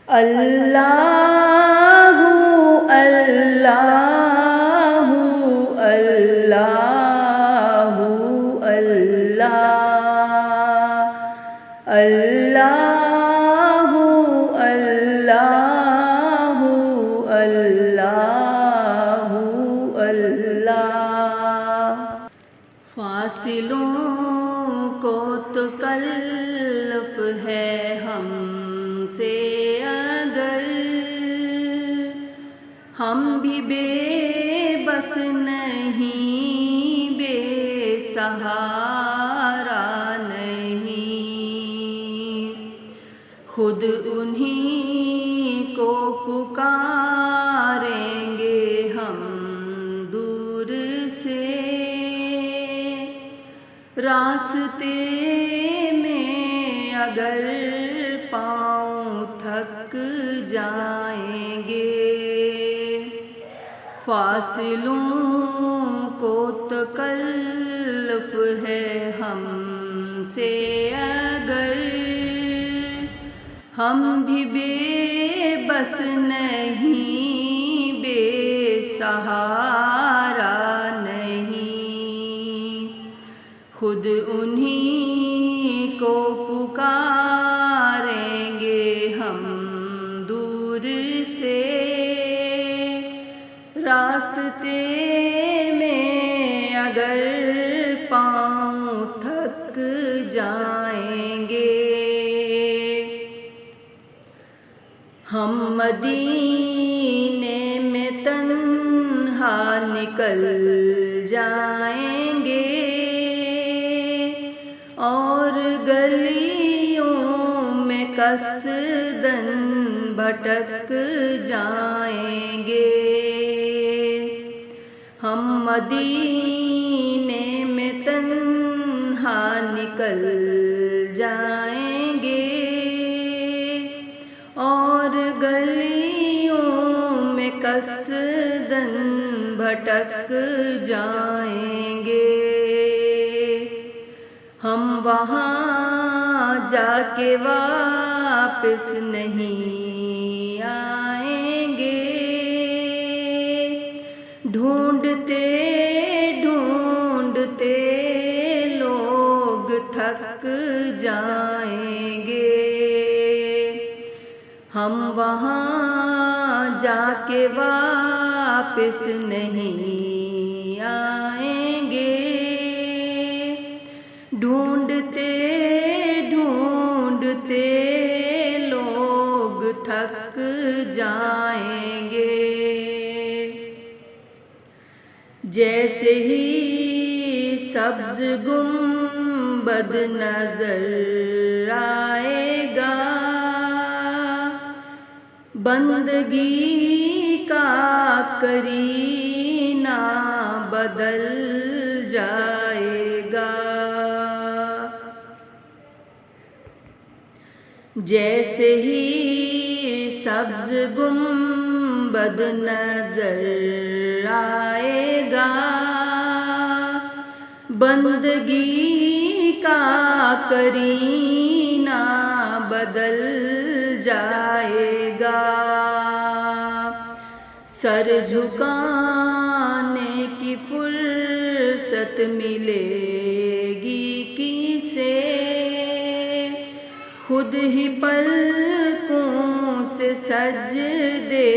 اللہ اللہ اللہ اللہ اللہ اللہ اللہ اللہ۔ فاصلوں کو تو کلف ہے ہم سے اگر، ہم بھی بے بس نہیں، بے سہارا نہیں، خود انہی کو پکاریں گے ہم دور سے، راستے میں اگر پاؤں تھک جائیں گے، فاصلوں کو تکلف ہے ہم سے اگر، ہم بھی بے بس نہیں، بے سہارا نہیں، خود انہی کو پکاریں گے ہم دور سے، راستے میں اگر پاؤں تھک جائیں گے، ہم مدینے میں تنہا نکل جائیں گے، اور گلیوں میں قصداً بھٹک جائیں گے، ہم مدینے میں تنہا نکل جائیں گے، اور گلیوں میں قصداً بھٹک جائیں گے، ہم وہاں جا کے واپس نہیں آئیں گے، ڈھونڈتے ڈھونڈتے لوگ تھک جائیں گے، ہم وہاں جا کے واپس نہیں آئیں گے، ڈھونڈتے ڈھونڈتے لوگ تھک جائیں گے، جیسے ہی سبز گنبد نظر آئے گا، بندگی کا کرینہ بدل جائے گا، جیسے ہی سبز گنبد نظر آئے گا، بندگی کا کرینہ بدل جائے گا، سر جھکانے کی فرصت ملے گی کسے، خود ہی پلکوں سے سجدے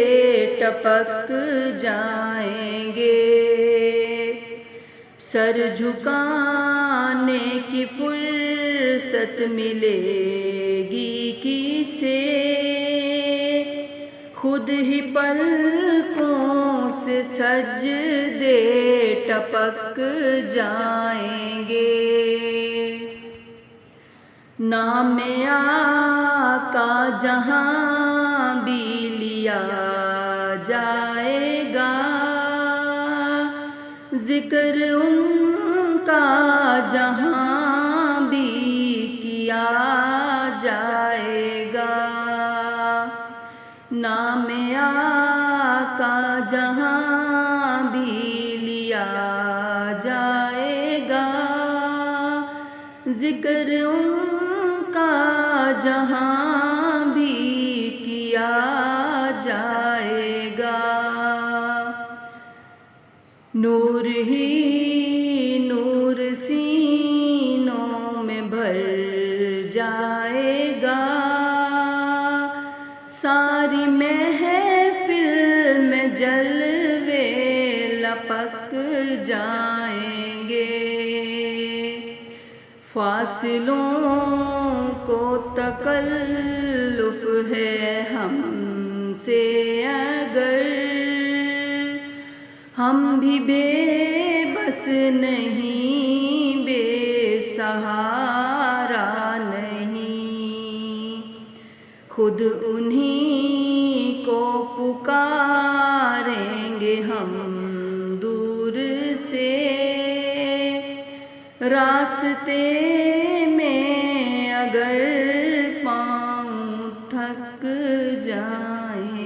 ٹپک جائیں گے، سر جھکانے کی فرصت ملے گی کسے، خود ہی پلکوں سے سجدے ٹپک جائیں گے، نام آقا جہاں بھی لیا جائے گا، ذکر ان کا جہاں بھی کیا جائے گا، نام آقا جہاں بھی لیا جائے گا، ذکر ان کا جہاں بھی کیا لیا جائے گا، نور ہی نور سینوں میں بھر جائے گا، ساری محفل میں جلوے لپک جائیں گے، فاصلوں کو تکلف ہے ہم سے اگر، ہم بھی بے بس نہیں، بے سہارا نہیں، خود انہی کو پکاریں گے ہم دور سے، راستے میں اگر پاؤں تھک جائیں